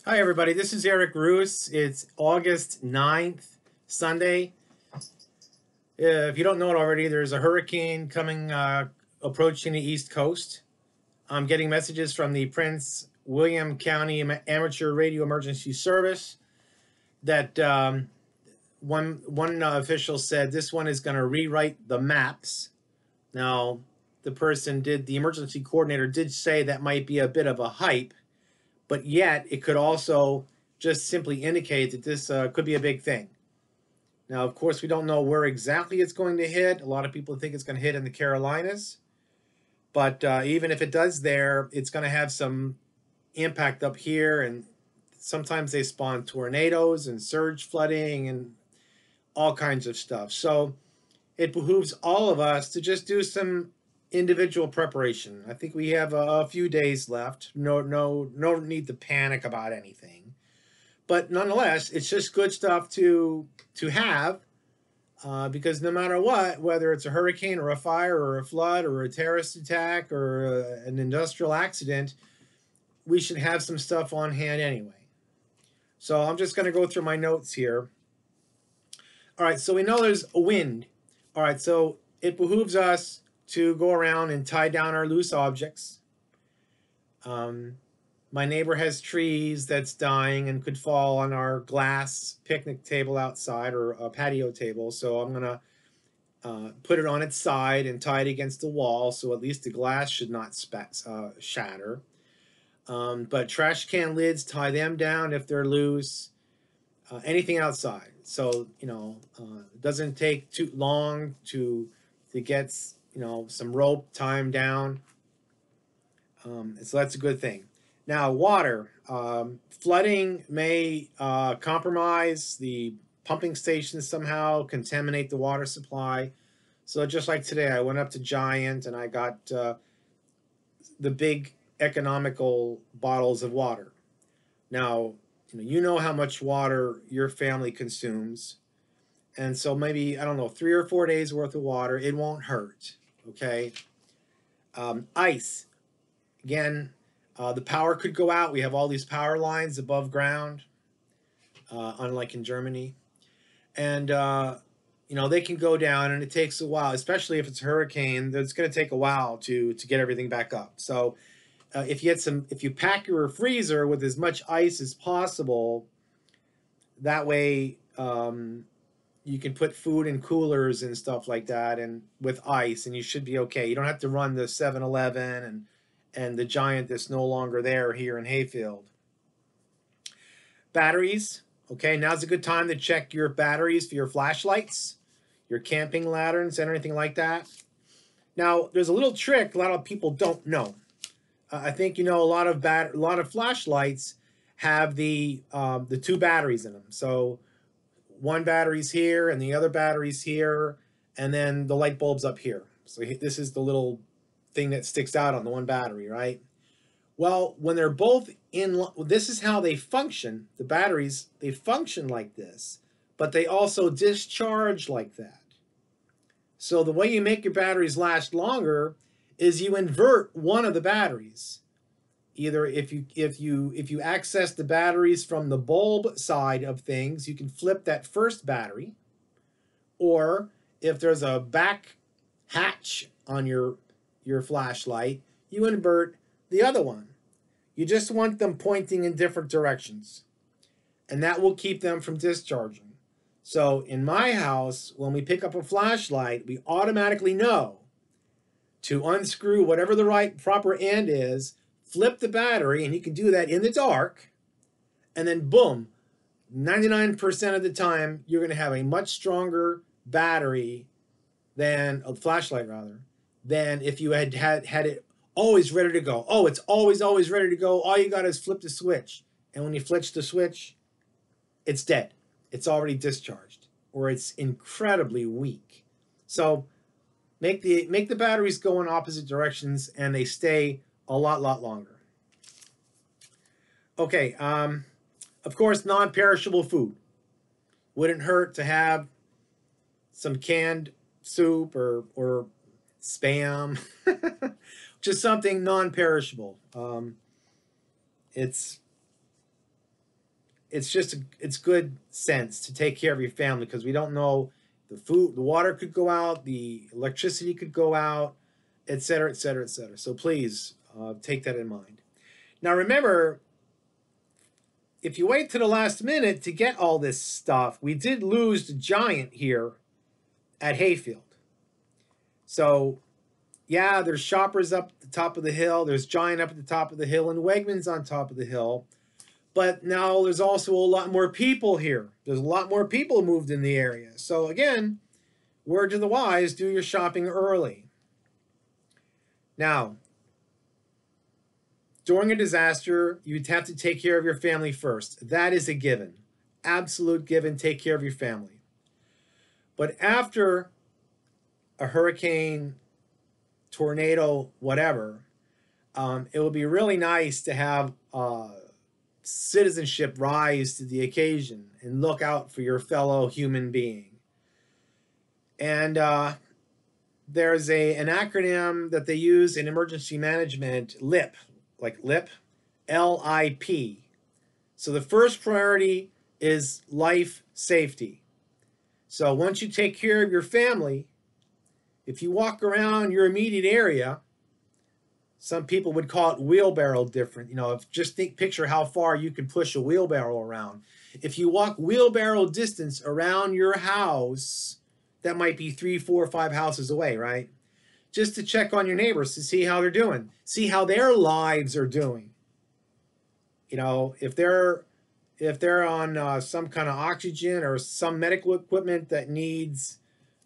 Hi, everybody. This is Eric Roos. It's August 9th, Sunday. If you don't know it already, there's a hurricane coming, approaching the East Coast. I'm getting messages from the Prince William County Amateur Radio Emergency Service that one official said this one is going to rewrite the maps. Now, the emergency coordinator did say that might be a bit of a hype, but yet it could also just simply indicate that this could be a big thing. Now, of course, we don't know where exactly it's going to hit. A lot of people think it's going to hit in the Carolinas, but even if it does there, it's going to have some impact up here, and sometimes they spawn tornadoes and surge flooding and all kinds of stuff. So it behooves all of us to just do some individual preparation. I think we have a few days left. No need to panic about anything. But nonetheless, it's just good stuff to have, because no matter what, whether it's a hurricane or a fire or a flood or a terrorist attack or an industrial accident, we should have some stuff on hand anyway. So I'm just going to go through my notes here. All right, so we know there's a wind. All right, so it behooves us to go around and tie down our loose objects. My neighbor has trees that's dying and could fall on our glass picnic table outside or a patio table. So I'm going to put it on its side and tie it against the wall so at least the glass should not shatter. But trash can lids, tie them down if they're loose. Anything outside. So, it doesn't take too long to get, some rope, tie them down. So that's a good thing. Now, water. Flooding may compromise the pumping stations somehow, contaminate the water supply. So just like today, I went up to Giant and I got the big economical bottles of water. Now, you know how much water your family consumes. And so maybe, I don't know, 3 or 4 days worth of water, it won't hurt. Okay. Ice. Again, the power could go out. We have all these power lines above ground, unlike in Germany. And, they can go down and it takes a while, especially if it's a hurricane. It's going to take a while to get everything back up. So if you pack your freezer with as much ice as possible, that way you can put food in coolers and stuff like that, and with ice, and you should be okay. You don't have to run the 7-Eleven and the Giant that's no longer there here in Hayfield. Batteries. Okay, now's a good time to check your batteries for your flashlights, your camping lanterns, and anything like that. Now, there's a little trick a lot of people don't know. I think a lot of flashlights have the two batteries in them. So one battery's here and the other battery's here, and then the light bulb's up here. So this is the little thing that sticks out on the one battery, right? Well, when they're both in, this is how they function. The batteries, they function like this, but they also discharge like that. So the way you make your batteries last longer is you invert one of the batteries. Either if you access the batteries from the bulb side of things, you can flip that first battery, or if there's a back hatch on your flashlight, you invert the other one. You just want them pointing in different directions, and that will keep them from discharging. So in my house, when we pick up a flashlight, we automatically know to unscrew whatever the proper end is, flip the battery, and you can do that in the dark, and then boom, 99% of the time, you're going to have a much stronger battery than a flashlight, than if you had it always ready to go. Oh, it's always ready to go. All you got is flip the switch. And when you flip the switch, it's dead. It's already discharged, or it's incredibly weak. So make the batteries go in opposite directions, and they stay a lot longer. Okay, of course, non-perishable food. Wouldn't hurt to have some canned soup or Spam, just something non-perishable. It's it's good sense to take care of your family, because we don't know, the water could go out, the electricity could go out, etc., etc., etc. So please take that in mind. Now remember, if you wait to the last minute to get all this stuff, we did lose the Giant here at Hayfield. So yeah, there's Shoppers up at the top of the hill, there's Giant up at the top of the hill, and Wegmans on top of the hill. But now there's also a lot more people here. There's a lot more people moved in the area. So again, word to the wise, do your shopping early. Now, during a disaster, you'd have to take care of your family first. That is a given. Absolute given, take care of your family. But after a hurricane, tornado, whatever, it would be really nice to have citizenship rise to the occasion and look out for your fellow human being. And there's an acronym that they use in emergency management, LIP, like LIP, L-I-P. So the first priority is life safety. So once you take care of your family, if you walk around your immediate area, some people would call it wheelbarrow different. You know, picture how far you can push a wheelbarrow around. If you walk wheelbarrow distance around your house, that might be 3, 4, 5 houses away, right? Just to check on your neighbors to see how they're doing. See how their lives are doing. You know, if they're on some kind of oxygen or some medical equipment that needs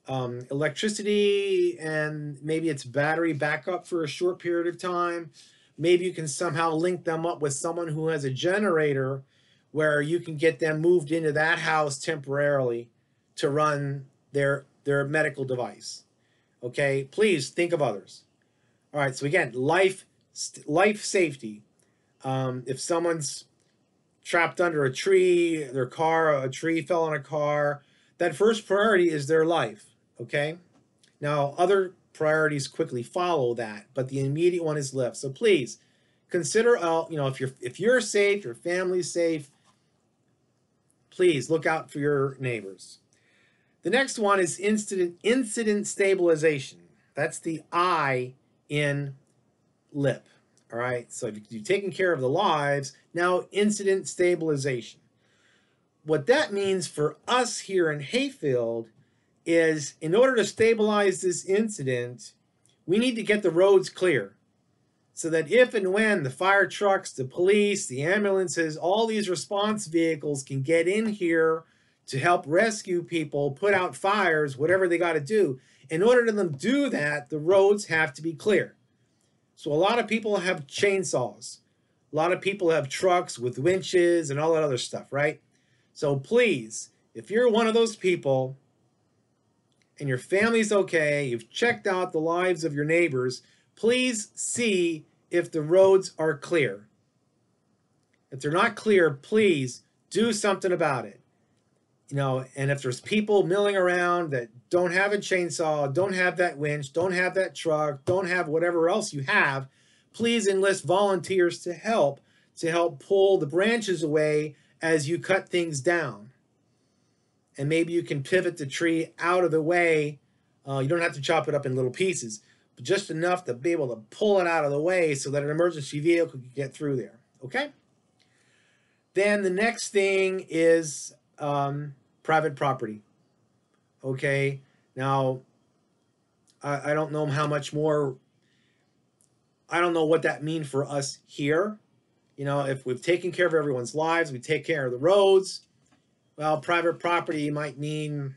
electricity, and maybe it's battery backup for a short period of time, maybe you can somehow link them up with someone who has a generator where you can get them moved into that house temporarily to run their medical device. Okay, please think of others. All right, so again, life safety. If someone's trapped under a tree, a tree fell on a car, that first priority is their life. Okay, now other priorities quickly follow that, but the immediate one is life. So please consider, if you're safe, your family's safe, please look out for your neighbors. The next one is incident stabilization. That's the I in LIP. All right, so if you've taken care of the lives, now incident stabilization. What that means for us here in Hayfield is, in order to stabilize this incident, we need to get the roads clear, so that if and when the fire trucks, the police, the ambulances, all these response vehicles can get in here to help rescue people, put out fires, whatever they got to do. In order to them do that, the roads have to be clear. So a lot of people have chainsaws. A lot of people have trucks with winches and all that other stuff, right? So please, if you're one of those people and your family's okay, you've checked out the lives of your neighbors, please see if the roads are clear. If they're not clear, please do something about it. You know, and if there's people milling around that don't have a chainsaw, don't have that winch, don't have that truck, don't have whatever else you have, please enlist volunteers to help pull the branches away as you cut things down. And maybe you can pivot the tree out of the way. You don't have to chop it up in little pieces, but just enough to be able to pull it out of the way so that an emergency vehicle can get through there. Okay? Then the next thing is private property. Okay, now I don't know how much more, I don't know what that means for us here. You know, if we've taken care of everyone's lives, we take care of the roads, well, private property might mean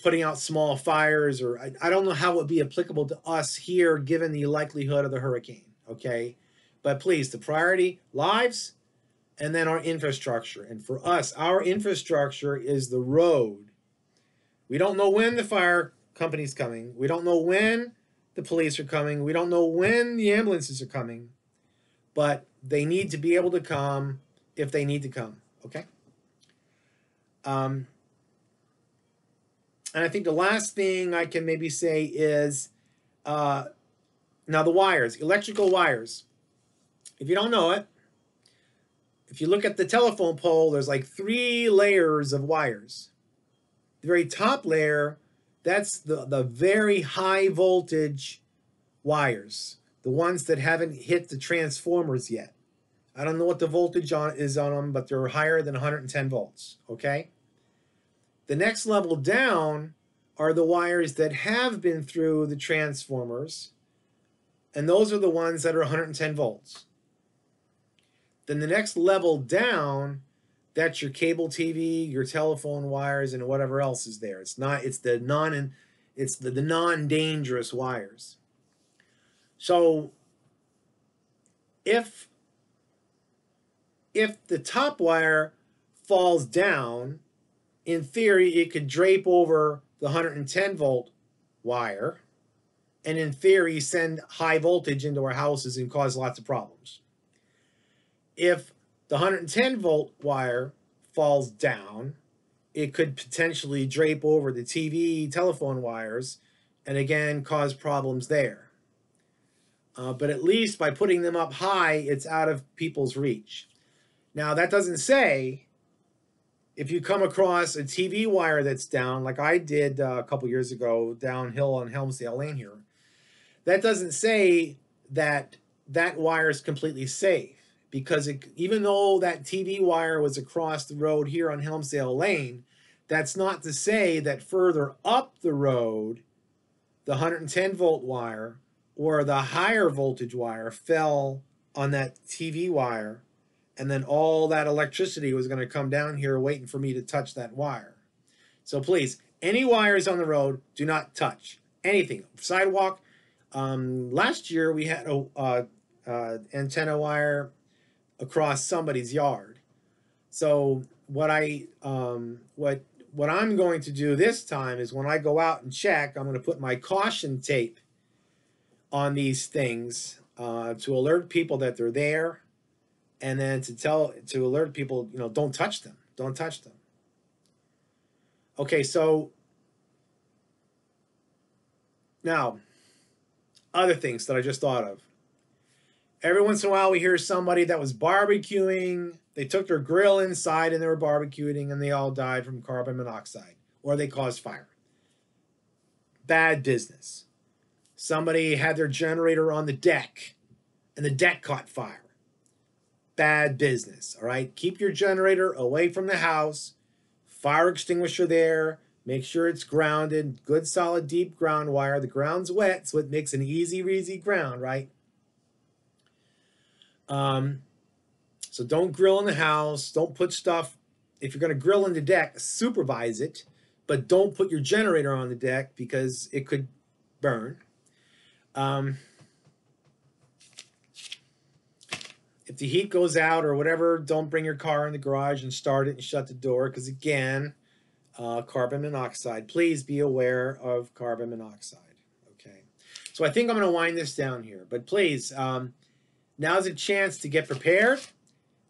putting out small fires, or I don't know how it would be applicable to us here given the likelihood of the hurricane. Okay, but please, the priority, lives, and then our infrastructure. And for us, our infrastructure is the road. We don't know when the fire company's coming. We don't know when the police are coming. We don't know when the ambulances are coming. But they need to be able to come if they need to come. Okay? And I think the last thing I can maybe say is, now the wires, electrical wires. If you don't know it, if you look at the telephone pole, there's like 3 layers of wires. The very top layer, that's the very high voltage wires, the ones that haven't hit the transformers yet. I don't know what the voltage is on them, but they're higher than 110 volts, okay? The next level down are the wires that have been through the transformers, and those are the ones that are 110 volts. Then the next level down, that's your cable TV, your telephone wires, and whatever else is there. It's the non-dangerous wires. So if the top wire falls down, in theory, it could drape over the 110 volt wire, and in theory, send high voltage into our houses and cause lots of problems. If the 110 volt wire falls down, it could potentially drape over the TV, telephone wires, and again, cause problems there. But at least by putting them up high, it's out of people's reach. Now, that doesn't say if you come across a TV wire that's down, like I did a couple years ago downhill on Helmsdale Lane here, that doesn't say that that wire is completely safe, because even though that TV wire was across the road here on Helmsdale Lane, that's not to say that further up the road, the 110 volt wire or the higher voltage wire fell on that TV wire, and then all that electricity was going to come down here waiting for me to touch that wire. So please, any wires on the road, do not touch anything. Sidewalk. Last year we had a antenna wire across somebody's yard. So what I'm going to do this time is, when I go out and check, I'm going to put my caution tape on these things to alert people that they're there, and then to alert people, don't touch them. Don't touch them. Okay, so now, other things that I just thought of. Every once in a while we hear somebody that was barbecuing, they took their grill inside and they were barbecuing and they all died from carbon monoxide, or they caused fire. Bad business. Somebody had their generator on the deck and the deck caught fire. Bad business, all right? Keep your generator away from the house, fire extinguisher there, make sure it's grounded, good solid deep ground wire. The ground's wet, so it makes an easy ground, right? So don't grill in the house, don't put stuff, if you're gonna grill in the deck, supervise it, but don't put your generator on the deck because it could burn. If the heat goes out or whatever, don't bring your car in the garage and start it and shut the door, because again, carbon monoxide. Please be aware of carbon monoxide. Okay, so I think I'm going to wind this down here, but please, now's a chance to get prepared.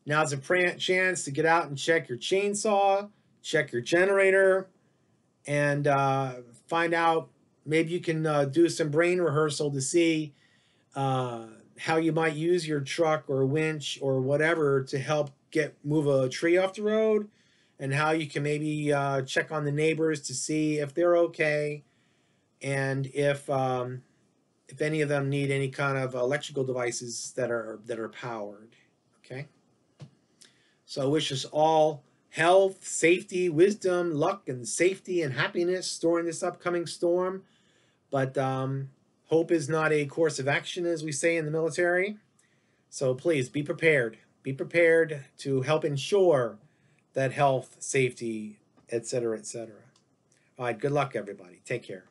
Now's a chance to get out and check your chainsaw, check your generator, and find out, maybe you can do some brain rehearsal to see how you might use your truck or winch or whatever to help move a tree off the road, and how you can maybe check on the neighbors to see if they're okay, and if any of them need any kind of electrical devices that are powered. Okay. So I wish us all health, safety, wisdom, luck, and safety and happiness during this upcoming storm. But hope is not a course of action, as we say in the military. So please be prepared. Be prepared to help ensure that health, safety, etc., etc. All right, good luck, everybody. Take care.